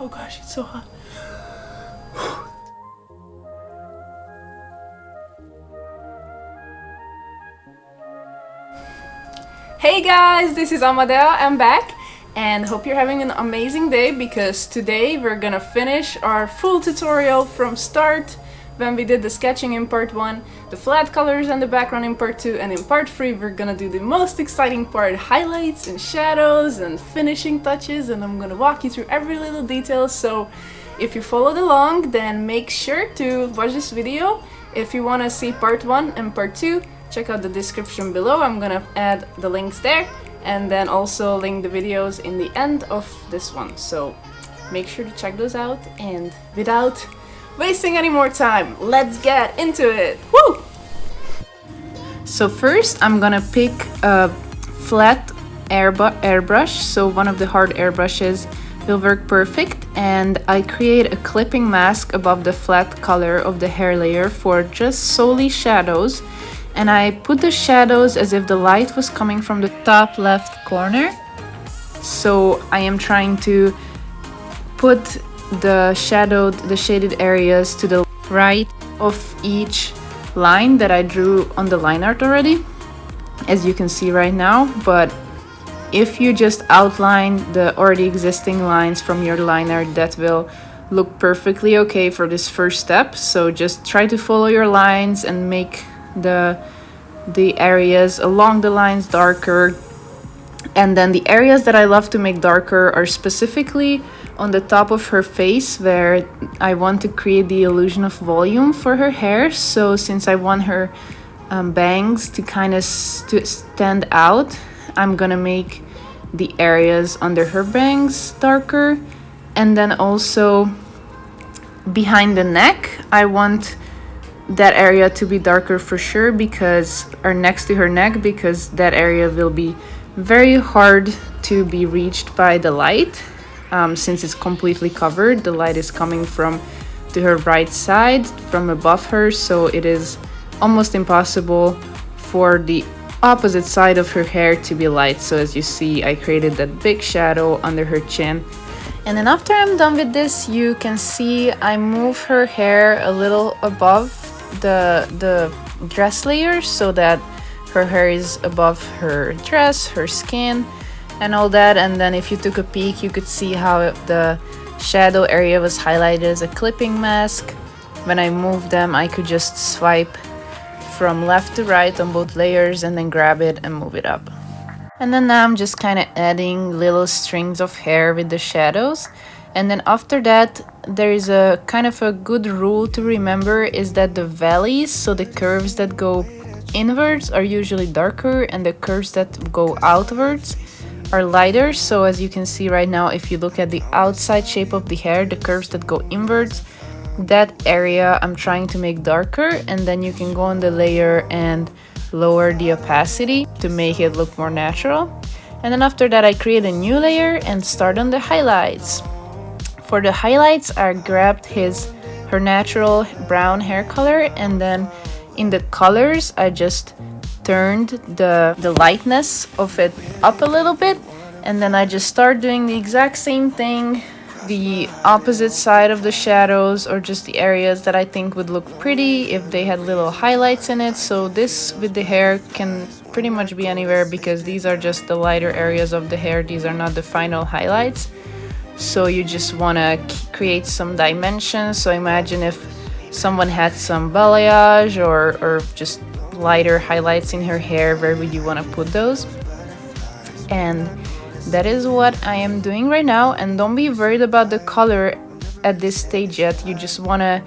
Oh gosh, it's so hot. Hey guys, this is Amadea. I'm back and hope you're having an amazing day, because today we're gonna finish our full tutorial from start when we did the sketching in part 1, the flat colors and the background in part 2, and in part 3 we're gonna do the most exciting part, highlights and shadows and finishing touches, and I'm gonna walk you through every little detail. So if you followed along, then make sure to watch this video. If you want to see part 1 and part 2, check out the description below. I'm gonna add the links there, and then also link the videos in the end of this one. So make sure to check those out, and without wasting any more time, let's get into it. Woo! So first I'm gonna pick a flat airbrush, so one of the hard airbrushes will work perfect, and I create a clipping mask above the flat color of the hair layer for just solely shadows, and I put the shadows as if the light was coming from the top left corner. So I am trying to put the shaded areas to the right of each line that I drew on the line art already, as you can see right now. But if you just outline the already existing lines from your line art, that will look perfectly okay for this first step. So just try to follow your lines and make the areas along the lines darker. And then the areas that I love to make darker are specifically on the top of her face, where I want to create the illusion of volume for her hair. So since I want her bangs to kind of stand out, I'm gonna make the areas under her bangs darker. And then also behind the neck, I want that area to be darker for sure, because, or next to her neck, because that area will be very hard to be reached by the light. Since it's completely covered, the light is coming from to her right side from above her, so it is almost impossible for the opposite side of her hair to be light. So as you see, I created that big shadow under her chin. And then after I'm done with this, you can see I move her hair a little above the dress layer, so that her hair is above her dress, her skin and all that. And then if you took a peek, you could see how the shadow area was highlighted as a clipping mask. When I moved them, I could just swipe from left to right on both layers and then grab it and move it up. And then now I'm just kind of adding little strings of hair with the shadows. And then after that, there is a kind of a good rule to remember, is that the valleys, so the curves that go inwards, are usually darker, and the curves that go outwards are lighter. So as you can see right now, if you look at the outside shape of the hair, the curves that go inwards, that area I'm trying to make darker. And then you can go on the layer and lower the opacity to make it look more natural. And then after that, I create a new layer and start on the highlights. For the highlights, I grabbed her natural brown hair color, and then in the colors I just turned the lightness of it up a little bit, and then I just start doing the exact same thing, the opposite side of the shadows, or just the areas that I think would look pretty if they had little highlights in it. So this with the hair can pretty much be anywhere, because these are just the lighter areas of the hair, these are not the final highlights. So you just want to create some dimensions. So imagine if someone had some balayage or just lighter highlights in her hair, where would you want to put those? And that is what I am doing right now. And don't be worried about the color at this stage yet. You just want to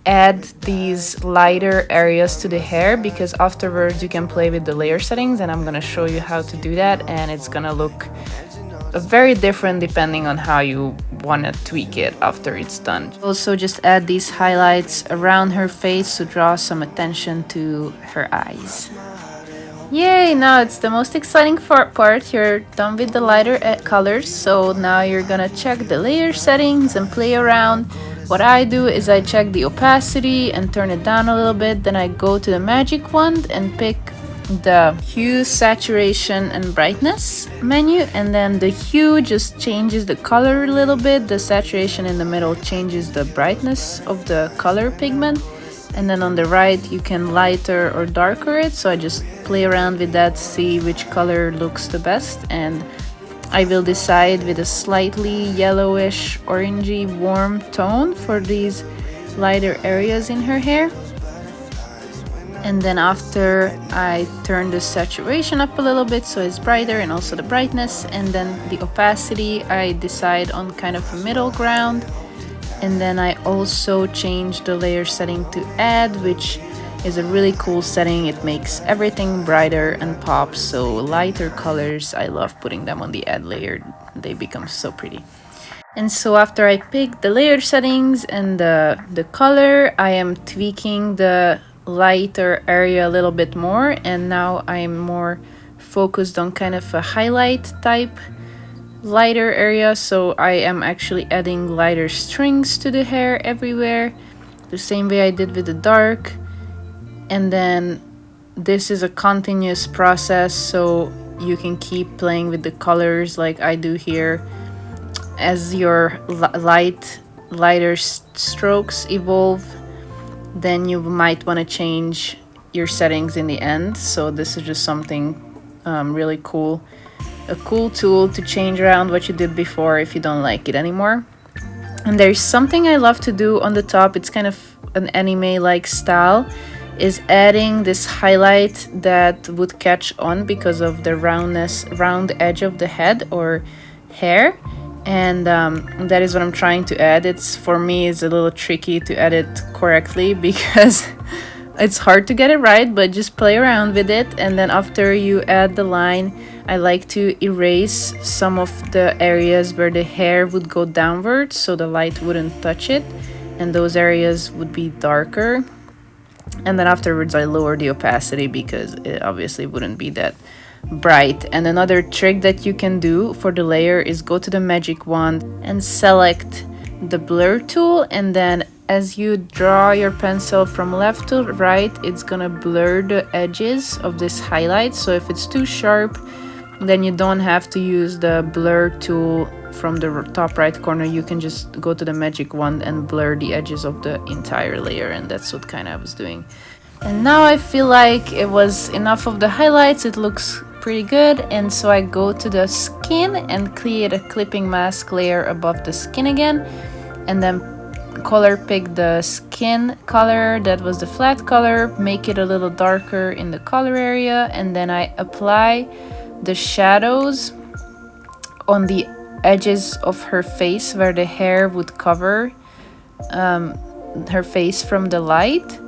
add these lighter areas to the hair, because afterwards you can play with the layer settings, and I'm going to show you how to do that, and it's going to look very different depending on how you want to tweak it after it's done. Also just add these highlights around her face to draw some attention to her eyes. Yay, now it's the most exciting part. You're done with the lighter colors, so now you're gonna check the layer settings and play around. What I do is I check the opacity and turn it down a little bit, then I go to the magic wand and pick the hue, saturation and brightness menu, and then the hue just changes the color a little bit. The saturation in the middle changes the brightness of the color pigment, and then on the right you can lighter or darker it. So I just play around with that, see which color looks the best, and I will decide with a slightly yellowish orangey warm tone for these lighter areas in her hair. And then after I turn the saturation up a little bit so it's brighter, and also the brightness, and then the opacity I decide on kind of a middle ground. And then I also change the layer setting to add, which is a really cool setting. It makes everything brighter and pops, so lighter colors, I love putting them on the add layer. They become so pretty. And so after I pick the layer settings and the color, I am tweaking the lighter area a little bit more, and now I'm more focused on kind of a highlight type lighter area. So I am actually adding lighter strings to the hair everywhere, the same way I did with the dark. And then this is a continuous process, so you can keep playing with the colors like I do here. As your lighter strokes evolve, then you might want to change your settings in the end. So this is just something really cool, a cool tool to change around what you did before if you don't like it anymore. And there's something I love to do on the top. It's kind of an anime-like style, is adding this highlight that would catch on because of the round edge of the head or hair. And that is what I'm trying to add. For me, it's a little tricky to add it correctly because it's hard to get it right, but just play around with it. And then after you add the line, I like to erase some of the areas where the hair would go downwards so the light wouldn't touch it, and those areas would be darker. And then afterwards I lower the opacity because it obviously wouldn't be that bright. And another trick that you can do for the layer is go to the magic wand and select the blur tool, and then as you draw your pencil from left to right, it's gonna blur the edges of this highlight. So if it's too sharp, then you don't have to use the blur tool from the top right corner. You can just go to the magic wand and blur the edges of the entire layer, and that's what kind of I was doing. And now I feel like it was enough of the highlights. It looks pretty good, and so I go to the skin and create a clipping mask layer above the skin again, and then color pick the skin color that was the flat color, make it a little darker in the color area, and then I apply the shadows on the edges of her face where the hair would cover her face from the light.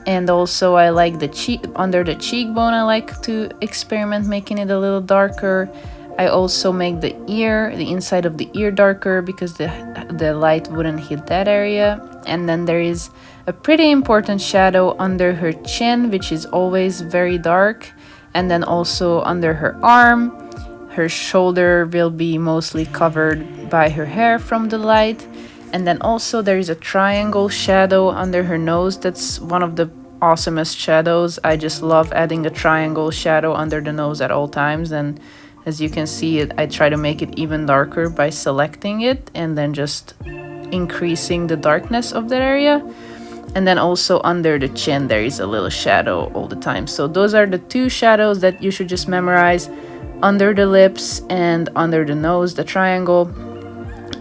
And also I like the cheek, under the cheekbone, I like to experiment making it a little darker. I also make the ear, the inside of the ear darker because the light wouldn't hit that area. And then there is a pretty important shadow under her chin, which is always very dark. And then also under her arm. Her shoulder will be mostly covered by her hair from the light. And then also there is a triangle shadow under her nose. That's one of the awesomest shadows. I just love adding a triangle shadow under the nose at all times. And as you can see, I try to make it even darker by selecting it and then just increasing the darkness of that area. And then also under the chin there is a little shadow all the time. So those are the two shadows that you should just memorize: under the lips and under the nose, the triangle.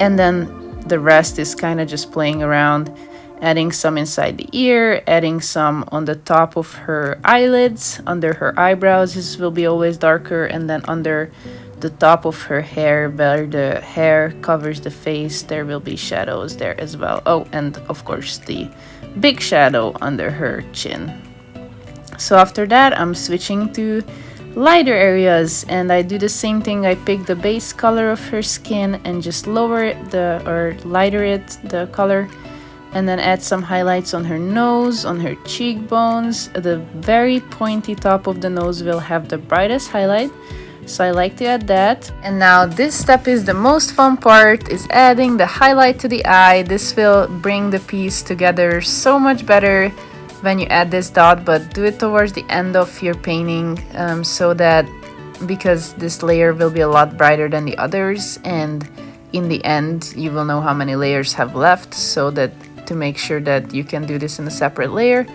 And then the rest is kind of just playing around, adding some inside the ear, adding some on the top of her eyelids, under her eyebrows. This will be always darker, and then under the top of her hair where the hair covers the face, there will be shadows there as well. Oh, and of course the big shadow under her chin. So after that I'm switching to lighter areas, and I do the same thing. I pick the base color of her skin and just lower it lighter it, the color, and then add some highlights on her nose, on her cheekbones. The very pointy top of the nose will have the brightest highlight, so I like to add that. And now this step is the most fun part, is adding the highlight to the eye. This will bring the piece together so much better. when you add this dot, but do it towards the end of your painting, so that, because this layer will be a lot brighter than the others, and in the end you will know how many layers have left, so that to make sure that you can do this in a separate layer.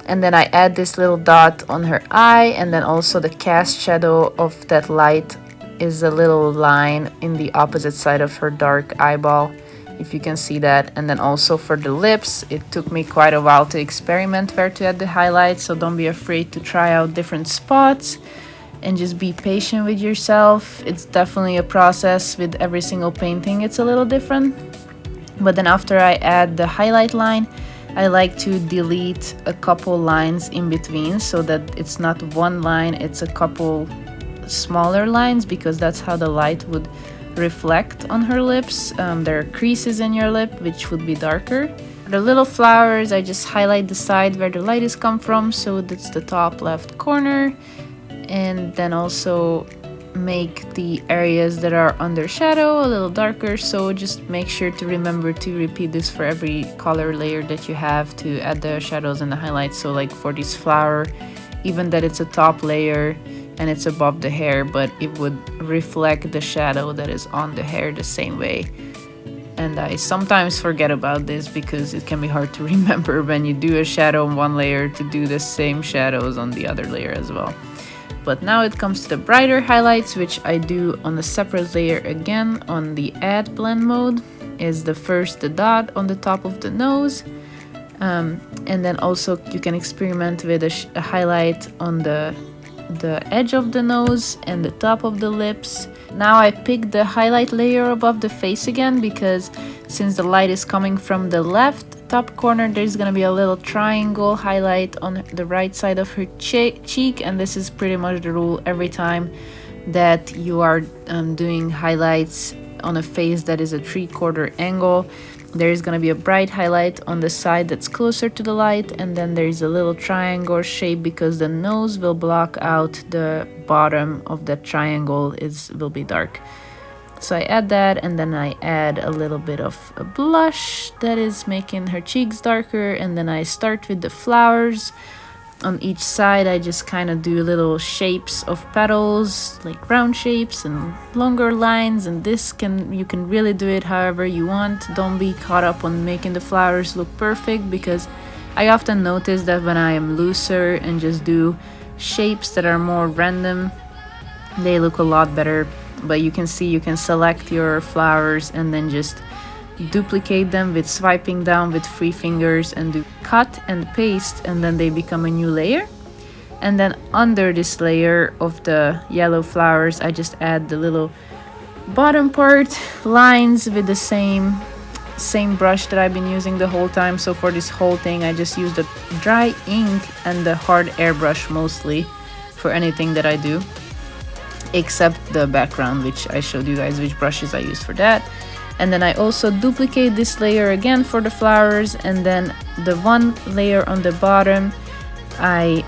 And then I add this little dot on her eye, and then also the cast shadow of that light is a little line in the opposite side of her dark eyeball, if you can see that. And then also for the lips, it took me quite a while to experiment where to add the highlights, so don't be afraid to try out different spots and just be patient with yourself. It's definitely a process. With every single painting it's a little different. But then after I add the highlight line, I like to delete a couple lines in between, so that it's not one line, it's a couple smaller lines, because that's how the light would reflect on her lips. There are creases in your lip which would be darker. The little flowers, I just highlight the side where the light is come from, so that's the top left corner, and then also make the areas that are under shadow a little darker. So just make sure to remember to repeat this for every color layer that you have to add the shadows and the highlights. So like for this flower, even that it's a top layer and it's above the hair, but it would reflect the shadow that is on the hair the same way. And I sometimes forget about this because it can be hard to remember when you do a shadow on one layer to do the same shadows on the other layer as well. But now it comes to the brighter highlights, which I do on a separate layer again on the add blend mode. Is the first the dot on the top of the nose, and then also you can experiment with a highlight on the edge of the nose and the top of the lips. Now I pick the highlight layer above the face again, because since the light is coming from the left top corner, there's gonna be a little triangle highlight on the right side of her cheek, and this is pretty much the rule every time that you are doing highlights on a face that is a 3/4 angle. There is gonna be a bright highlight on the side that's closer to the light, and then there's a little triangle shape because the nose will block out the bottom of that triangle, will be dark. So I add that, and then I add a little bit of a blush that is making her cheeks darker, and then I start with the flowers. On each side I just kind of do little shapes of petals, like round shapes and longer lines, and you can really do it however you want. Don't be caught up on making the flowers look perfect, because I often notice that when I am looser and just do shapes that are more random, they look a lot better. But you can see, you can select your flowers and then just duplicate them with swiping down with 3 fingers and do cut and paste, and then they become a new layer. And then under this layer of the yellow flowers, I just add the little bottom part lines with the same brush that I've been using the whole time. So for this whole thing I just use the dry ink and the hard airbrush mostly for anything that I do, except the background, which I showed you guys which brushes I used for that. And then I also duplicate this layer again for the flowers, and then the one layer on the bottom I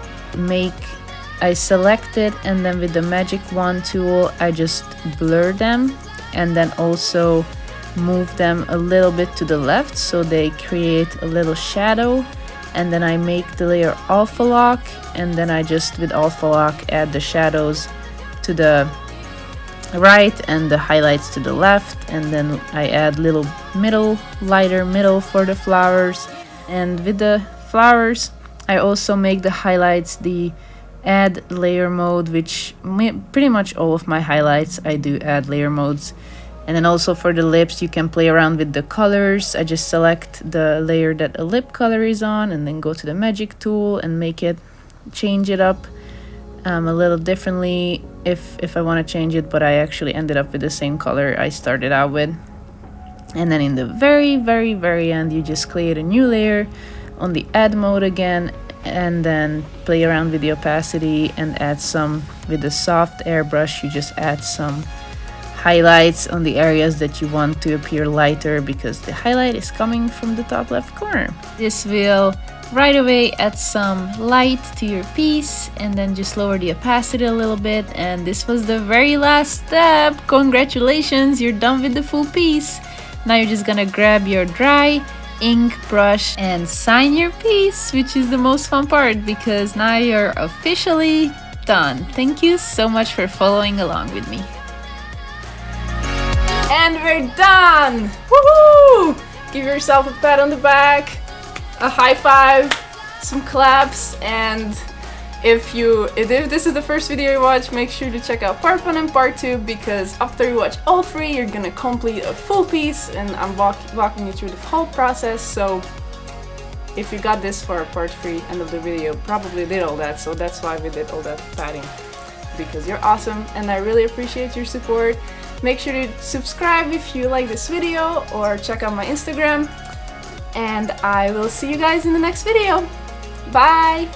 select it, and then with the magic wand tool I just blur them, and then also move them a little bit to the left so they create a little shadow. And then I make the layer alpha lock, and then I just with alpha lock add the shadows to the right and the highlights to the left, and then I add little lighter middle for the flowers. And with the flowers I also make the highlights the add layer mode, which pretty much all of my highlights I do add layer modes. And then also for the lips you can play around with the colors. I just select the layer that a lip color is on, and then go to the magic tool and change it up a little differently if I want to change it, but I actually ended up with the same color I started out with. And then in the very end you just create a new layer on the add mode again, and then play around with the opacity and add some with the soft airbrush. You just add some highlights on the areas that you want to appear lighter, because the highlight is coming from the top left corner. This will right away add some light to your piece, and then just lower the opacity a little bit. And this was the very last step. Congratulations, you're done with the full piece. Now you're just gonna grab your dry ink, brush, and sign your piece, which is the most fun part because now you're officially done. Thank you so much for following along with me. And we're done! Woohoo! Give yourself a pat on the back, a high five, some claps, and if this is the first video you watch, make sure to check out part 1 and part 2, because after you watch all 3 you're gonna complete a full piece, and I'm walking you through the whole process. So if you got this far, part 3, end of the video, probably did all that, so that's why we did all that padding, because you're awesome and I really appreciate your support. Make sure to subscribe if you like this video, or check out my Instagram, and I will see you guys in the next video. Bye!